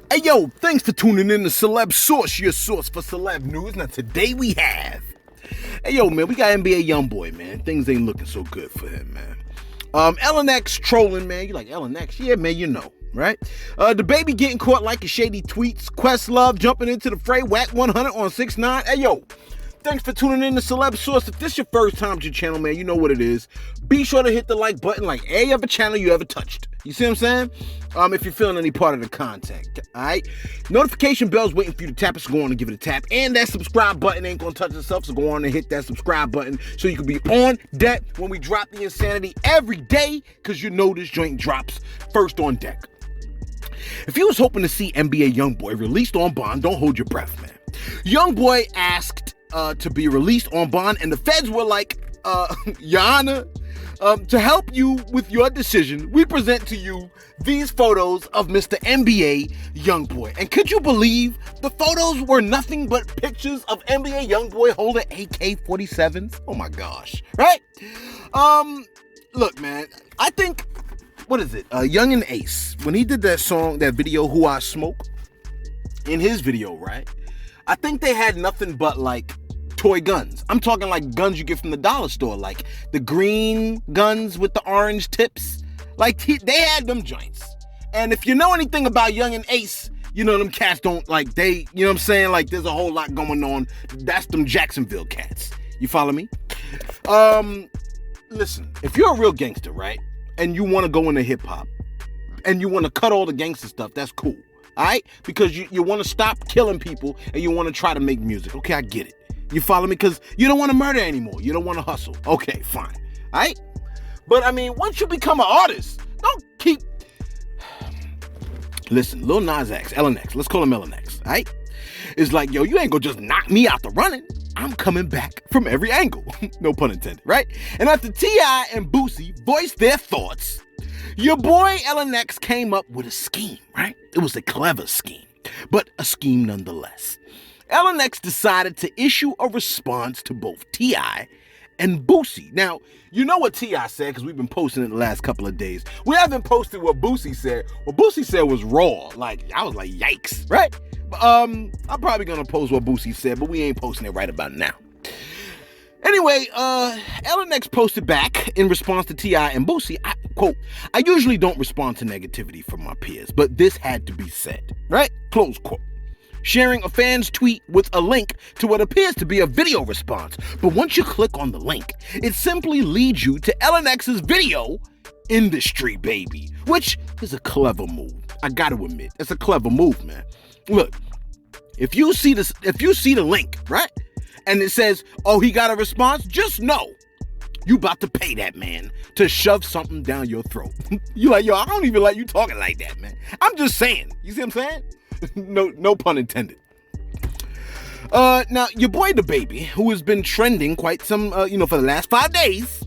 Hey yo, thanks for tuning in to Celebs Source, your source for celeb news. Now today we have, hey yo man, we got NBA YoungBoy, man. Things ain't looking so good for him, man. LNX trolling, man. You like LNX? Yeah, man, you know, right? The baby getting caught liking shady tweets. Questlove jumping into the fray. Wack100 on 6ix9ine. Hey yo, thanks for tuning in to Celebs Source. If this is your first time to your channel, man, you know what it is. Be sure to hit the like button like every other channel you ever touched. You see what I'm saying? If you're feeling any part of the content, all right? Notification bell's waiting for you to tap it, so go on and give it a tap. And that subscribe button ain't gonna touch itself, so go on and hit that subscribe button so you can be on deck when we drop the insanity every day, because you know this joint drops first on deck. If you was hoping to see NBA YoungBoy released on bond, don't hold your breath, man. YoungBoy asked to be released on bond, and the feds were like, Your Honor, to help you with your decision, we present to you these photos of Mr. NBA YoungBoy. And could you believe the photos were nothing but pictures of NBA YoungBoy holding AK-47s? Oh my gosh, right? Look, man, I think, what is it? Young and Ace, when he did that song, that video, Who I Smoke, in his video, right? I think they had nothing but like toy guns. I'm talking like guns you get from the dollar store, like the green guns with the orange tips. Like they had them joints. And if you know anything about Young and Ace, you know them cats don't like they, you know what I'm saying? Like there's a whole lot going on. That's them Jacksonville cats. You follow me? Listen, if you're a real gangster, right? And you want to go into hip hop and you want to cut all the gangster stuff, that's cool. All right? Because you want to stop killing people and you want to try to make music. Okay, I get it. You follow me? Because you don't want to murder anymore. You don't want to hustle. Okay, fine. All right? But, I mean, once you become an artist, don't keep... Listen, Lil Nas X, LNX, let's call him LNX, all right? It's like, yo, you ain't gonna just knock me out the running. I'm coming back from every angle. No pun intended, right? And after T.I. and Boosie voiced their thoughts, your boy LNX came up with a scheme, right? It was a clever scheme, but a scheme nonetheless. LNX decided to issue a response to both T.I. and Boosie. Now, you know what T.I. said, because we've been posting it the last couple of days. We haven't posted what Boosie said. What Boosie said was raw. Like, I was like, yikes, right? I'm probably going to post what Boosie said, but we ain't posting it right about now. Anyway, LNX posted back in response to T.I. and Boosie, quote, I usually don't respond to negativity from my peers, but this had to be said, right? Close quote. Sharing a fan's tweet with a link to what appears to be a video response. But once you click on the link, it simply leads you to LNX's video, Industry Baby, which is a clever move. I gotta admit, it's a clever move, man. Look, if you see the link, right? And it says, oh, he got a response, just know you about to pay that man to shove something down your throat. You like, yo, I don't even like you talking like that, man. I'm just saying. You see what I'm saying? No pun intended. Now, your boy DaBaby, who has been trending quite some, for the last 5 days,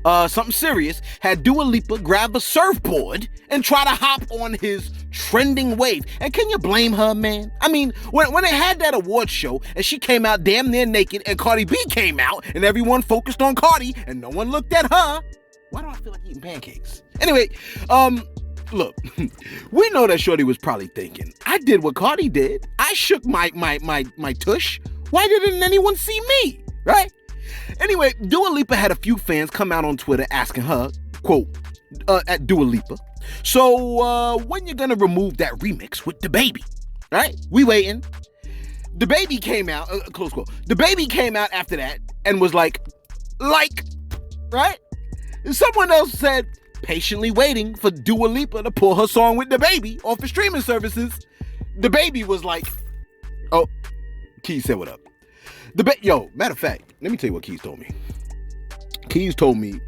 something serious, had Dua Lipa grab a surfboard and try to hop on his trending wave. And can you blame her, man? I mean, when they had that award show and she came out damn near naked and Cardi B came out and everyone focused on Cardi and no one looked at her, why do I feel like eating pancakes? Anyway, look, we know that Shorty was probably thinking, I did what Cardi did. I shook my tush. Why didn't anyone see me? Right? Anyway, Dua Lipa had a few fans come out on Twitter asking her, quote, at Dua Lipa, so when you gonna remove that remix with DaBaby? Right? We waiting. DaBaby came out, close quote. DaBaby came out after that and was like, right? And someone else said, patiently waiting for Dua Lipa to pull her song with DaBaby off the streaming services. DaBaby was like, oh, Keys said what up. Yo, matter of fact, let me tell you what Keys told me. Keys told me,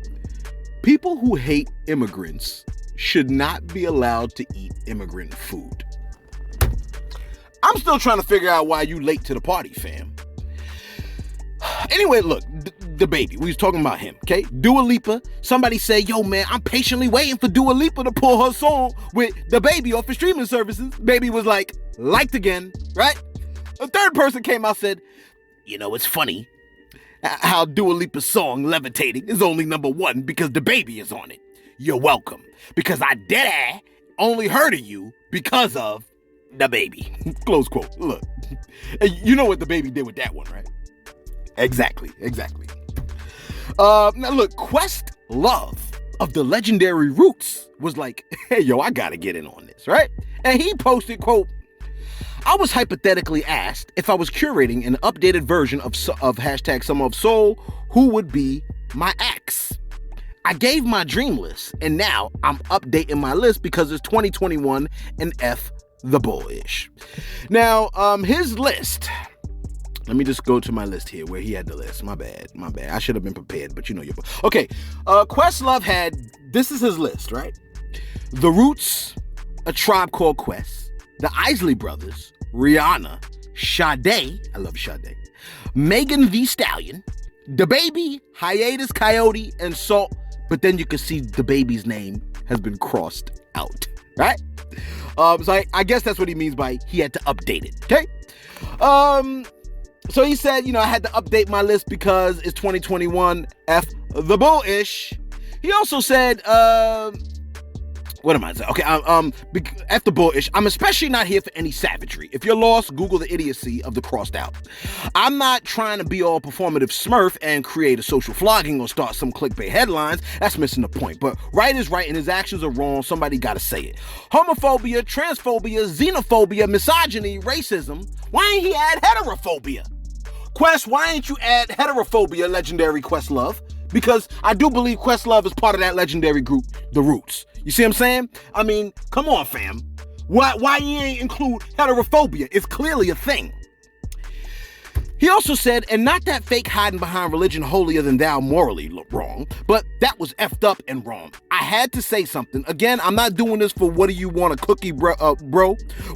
people who hate immigrants should not be allowed to eat immigrant food. I'm still trying to figure out why you late to the party, fam. Anyway, look, DaBaby, we was talking about him, okay? Dua Lipa, somebody say, yo, man, I'm patiently waiting for Dua Lipa to pull her song with DaBaby off the streaming services. Baby was like, liked again, right? A third person came out and said, you know, it's funny how Dua Lipa's song, Levitating, is only #1 because DaBaby is on it. You're welcome, because I dead only heard of you because of the baby. Close quote. Look, you know what the baby did with that one, right? Exactly. Now look, Questlove of the legendary Roots was like, hey, yo, I gotta get in on this, right? And he posted, quote, I was hypothetically asked if I was curating an updated version of hashtag Summer of Soul, who would be my ex? I gave my dream list, and now I'm updating my list because it's 2021 and F the bullish. Now, his list, let me just go to my list here where he had the list. My bad. I should have been prepared, but you know okay. Questlove had, this is his list, right? The Roots, A Tribe Called Quest, the Isley Brothers, Rihanna, Sade, I love Sade, Megan Thee Stallion, the Baby, Hiatus Coyote, and Salt. But then you can see the baby's name has been crossed out, right? So I guess that's what he means by he had to update it, okay? So he said, I had to update my list because it's 2021, F the bullish. He also said, what am I saying? Okay, F the bullish. I'm especially not here for any savagery. If you're lost, Google the idiocy of the crossed out. I'm not trying to be all performative smurf and create a social flogging or start some clickbait headlines. That's missing the point. But right is right and his actions are wrong. Somebody gotta say it. Homophobia, transphobia, xenophobia, misogyny, racism. Why ain't he add heterophobia? Quest, why ain't you add heterophobia, legendary Questlove? Because I do believe Questlove is part of that legendary group, The Roots. You see what I'm saying? I mean, come on, fam. Why you ain't include heterophobia? It's clearly a thing. He also said, and not that fake hiding behind religion holier than thou morally wrong, but that was effed up and wrong. I had to say something. Again, I'm not doing this for what do you want a cookie, bro,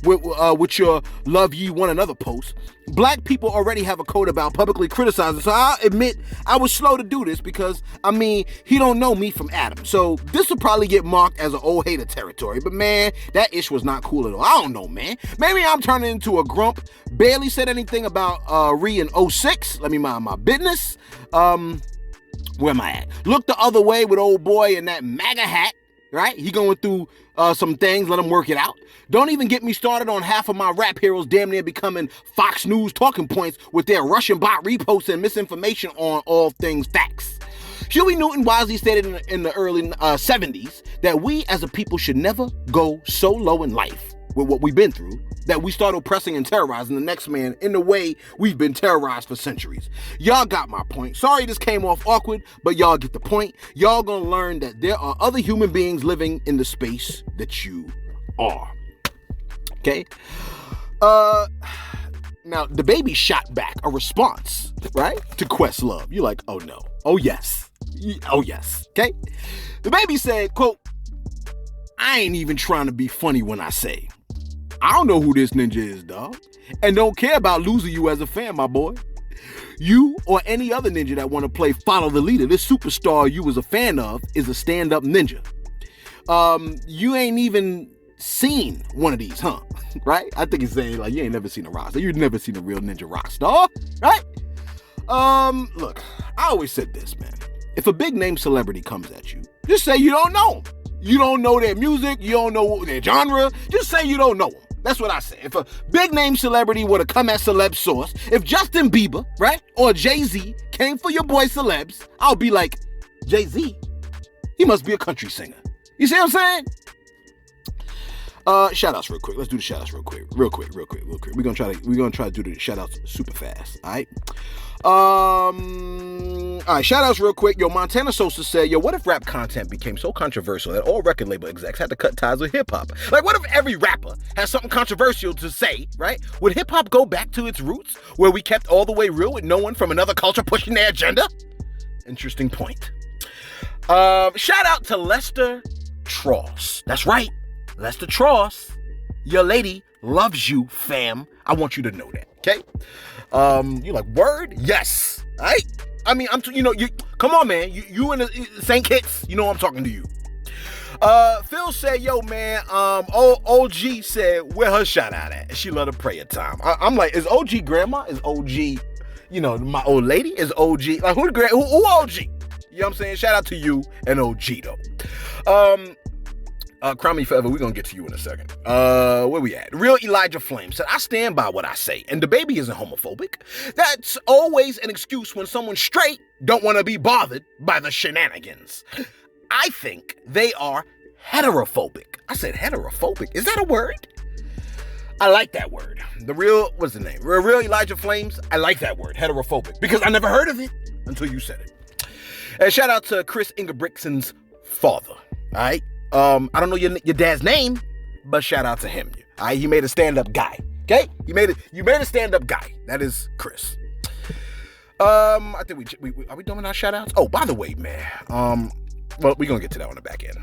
with your love ye one another post. Black people already have a code about publicly criticizing, so I'll admit I was slow to do this because, he don't know me from Adam. So this will probably get marked as an old hater territory, but man, that ish was not cool at all. I don't know, man. Maybe I'm turning into a grump. Barely said anything about Ree in 06. Let me mind my business. Where am I at? Look the other way with old boy in that MAGA hat, right? He going through some things, let him work it out. Don't even get me started on half of my rap heroes damn near becoming Fox News talking points with their Russian bot reposts and misinformation on all things facts. Huey Newton wisely stated in the early 70s that we as a people should never go so low in life with what we've been through that we start oppressing and terrorizing the next man in the way we've been terrorized for centuries. Y'all got my point. Sorry this came off awkward, but y'all get the point. Y'all gonna learn that there are other human beings living in the space that you are. Okay? Now, the baby shot back a response, right, to Questlove. You're like, oh no. Oh yes. Oh yes. Okay? The baby said, quote, I ain't even trying to be funny when I say, I don't know who this ninja is, dog, and don't care about losing you as a fan, my boy. You or any other ninja that want to play follow the leader, this superstar you was a fan of is a stand-up ninja. You ain't even seen one of these, huh? Right? I think he's saying like you ain't never seen a rock star. You've never seen a real ninja rock star, right? Look, I always said this, man. If a big name celebrity comes at you, just say you don't know them. You don't know their music, you don't know their genre, just say you don't know them. That's what I say. If a big name celebrity were to come at Celebs Source, if Justin Bieber, right, or Jay-Z came for your boy Celebs, I'll be like, Jay-Z? He must be a country singer. You see what I'm saying? Shout outs real quick. Let's do the shout outs real quick. Real quick. We're gonna try to do the shout outs super fast. All right, shout outs real quick. Yo, Montana Sosa said, yo, what if rap content became so controversial that all record label execs had to cut ties with hip hop? Like, what if every rapper has something controversial to say, right? Would hip hop go back to its roots where we kept all the way real with no one from another culture pushing their agenda? Interesting point. Shout out to Lester Tross. That's right. Lester Tross, your lady loves you, fam. I want you to know that, okay? You like, word? Yes. All right? Come on, man. You and the St. Kitts, you know I'm talking to you. Phil said, yo, man, OG said, where her shout out at? She love the prayer time. I'm like, is OG grandma? Is OG, my old lady? Is OG, like, who OG? You know what I'm saying? Shout out to you and OG, though. Crown Me Forever, we're gonna get to you in a second. Where we at? Real Elijah Flame said, I stand by what I say, and the baby isn't homophobic. That's always an excuse when someone straight don't want to be bothered by the shenanigans. I think they are heterophobic. I said heterophobic. Is that a word? I like that word. What's the name? Real Elijah Flames, I like that word, heterophobic, because I never heard of it until you said it. And shout out to Chris Ingebrigtsen's father, all right? I don't know your dad's name, but shout out to him. All right? He made a stand-up guy, okay? You made a stand-up guy. That is Chris. I think we are we doing our shout-outs? Oh, by the way, man, well, we're going to get to that on the back end.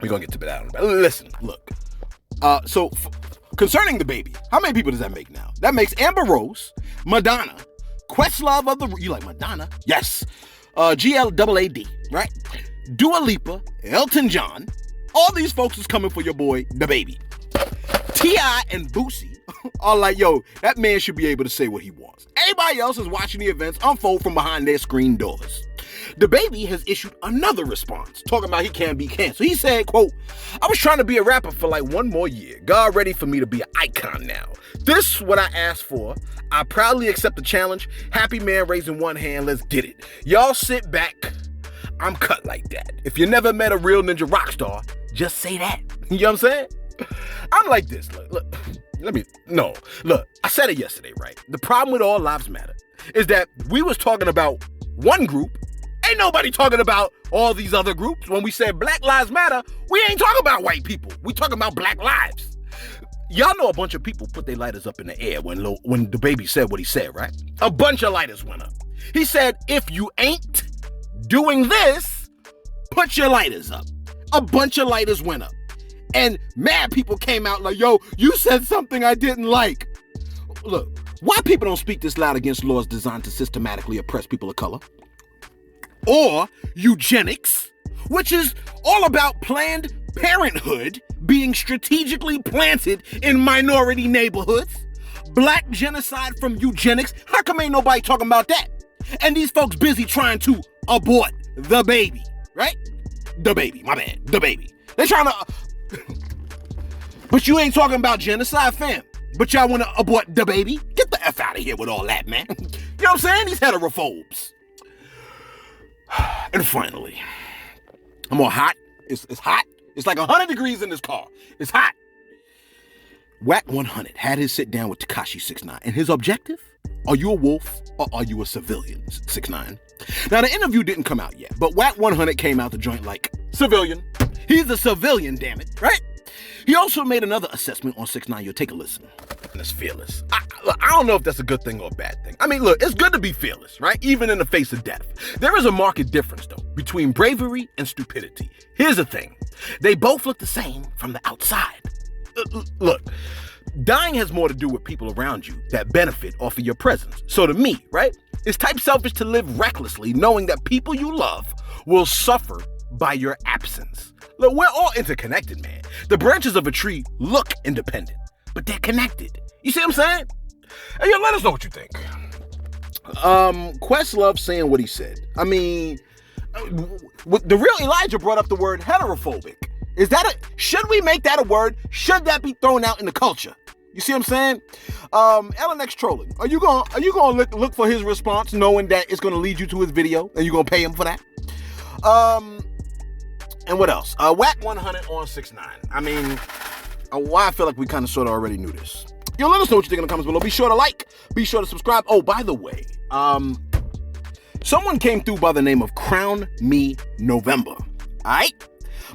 We're going to get to that on the back. Listen, look. Concerning the baby, how many people does that make now? That makes Amber Rose, Madonna, Questlove of the... You like Madonna? Yes. GLAAD, right? Dua Lipa, Elton John. All these folks is coming for your boy, the baby. T.I. and Boosie are like, yo, that man should be able to say what he wants. Everybody else is watching the events unfold from behind their screen doors. The baby has issued another response, talking about he can't be canceled. He said, quote, I was trying to be a rapper for like one more year. God ready for me to be an icon now. This what I asked for. I proudly accept the challenge. Happy man raising one hand. Let's get it. Y'all sit back. I'm cut like that. If you never met a real ninja rock star, just say that. You know what I'm saying? I'm like this. Look, I said it yesterday, right? The problem with All Lives Matter is that we was talking about one group. Ain't nobody talking about all these other groups. When we said Black Lives Matter, we ain't talking about white people. We talking about black lives. Y'all know a bunch of people put their lighters up in the air when the baby said what he said, right? A bunch of lighters went up. He said, if you ain't doing this, put your lighters up. A bunch of lighters went up. And mad people came out like, yo, you said something I didn't like. Look, why people don't speak this loud against laws designed to systematically oppress people of color? Or eugenics, which is all about Planned Parenthood being strategically planted in minority neighborhoods. Black genocide from eugenics. How come ain't nobody talking about that? And these folks busy trying to abort the baby, right? The baby, my bad, the baby. They trying to... But you ain't talking about genocide, fam. But y'all want to abort the baby? Get the F out of here with all that, man. You know what I'm saying? These heterophobes. And finally, I'm all hot. It's hot. It's like 100 degrees in this car. It's hot. Wack100 had his sit down with Tekashi 6ix9ine, and his objective? Are you a wolf or are you a civilian, 6ix9ine? Now, the interview didn't come out yet, but Wack100 came out the joint like, civilian. He's a civilian, damn it, right? He also made another assessment on 6ix9ine. You'll take a listen. And it's fearless. I don't know if that's a good thing or a bad thing. I mean, look, it's good to be fearless, right? Even in the face of death. There is a marked difference, though, between bravery and stupidity. Here's the thing. They both look the same from the outside. Look, dying has more to do with people around you that benefit off of your presence. So to me, right, it's type selfish to live recklessly knowing that people you love will suffer by your absence. Look, we're all interconnected, man. The branches of a tree look independent, but they're connected. You see what I'm saying? Hey, yo, let us know what you think. Questlove saying what he said. I mean, the real Elijah brought up the word heterophobic. Should we make that a word? Should that be thrown out in the culture? You see what I'm saying? LNX trolling. Are you gonna look for his response knowing that it's gonna lead you to his video and you're gonna pay him for that? And what else? Wack100 on 6ix9ine. I mean, I feel like we kind of sort of already knew this. Yo, let us know what you think in the comments below. Be sure to like. Be sure to subscribe. Oh, by the way, someone came through by the name of Crown Me November. All right?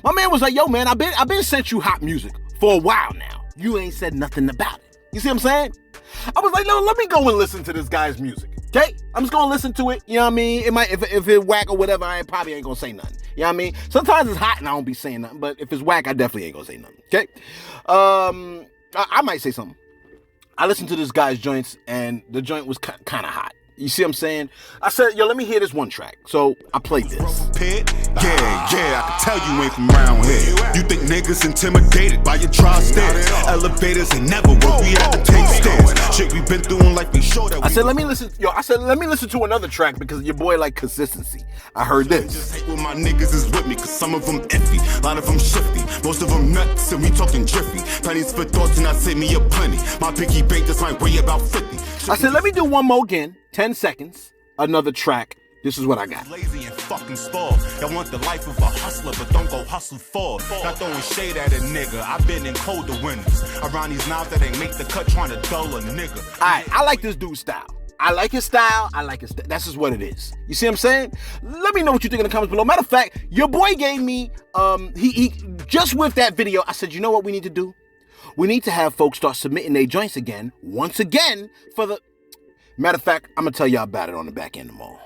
My man was like, yo, man, I've been sent you hot music for a while now. You ain't said nothing about it. You see what I'm saying? I was like, let me go and listen to this guy's music. Okay? I'm just gonna listen to it. You know what I mean? It might, if it's whack or whatever, I probably ain't gonna say nothing. You know what I mean? Sometimes it's hot and I don't be saying nothing, but if it's whack, I definitely ain't gonna say nothing. Okay? I might say something. I listened to this guy's joints and the joint was kind of hot. You see what I'm saying? I said, yo, let me hear this one track. So I played this. Yeah, I can tell you ain't from around here. You think niggas intimidated by your tri-stairs. Elevators ain't never work, we had to take stairs. Shit we been through in life, we sure that we... I said, let me listen to another track because your boy like consistency. I heard this. Just hate when my niggas is with me, cause some of them iffy, a lot of them shifty, most of them nuts, and we talking jiffy. Pennies for thoughts and I save me a plenty. My piggy bank just might weigh about 50. I said, let me do one more again, 10 seconds, another track. This is what I got. Lazy and fucking spoiled. Y'all want the life of a hustler, but don't go hustle for. Not throwing shade at a nigga. I've been in colder winters. Around these mouths that ain't make the cut, trying to dull a nigga. Alright, I like this dude's style. I like his style. That's just what it is. You see what I'm saying? Let me know what you think in the comments below. Matter of fact, your boy gave me, he just with that video, I said, you know what we need to do? We need to have folks start submitting their joints again, once again, for the... Matter of fact, I'm going to tell y'all about it on the back end tomorrow.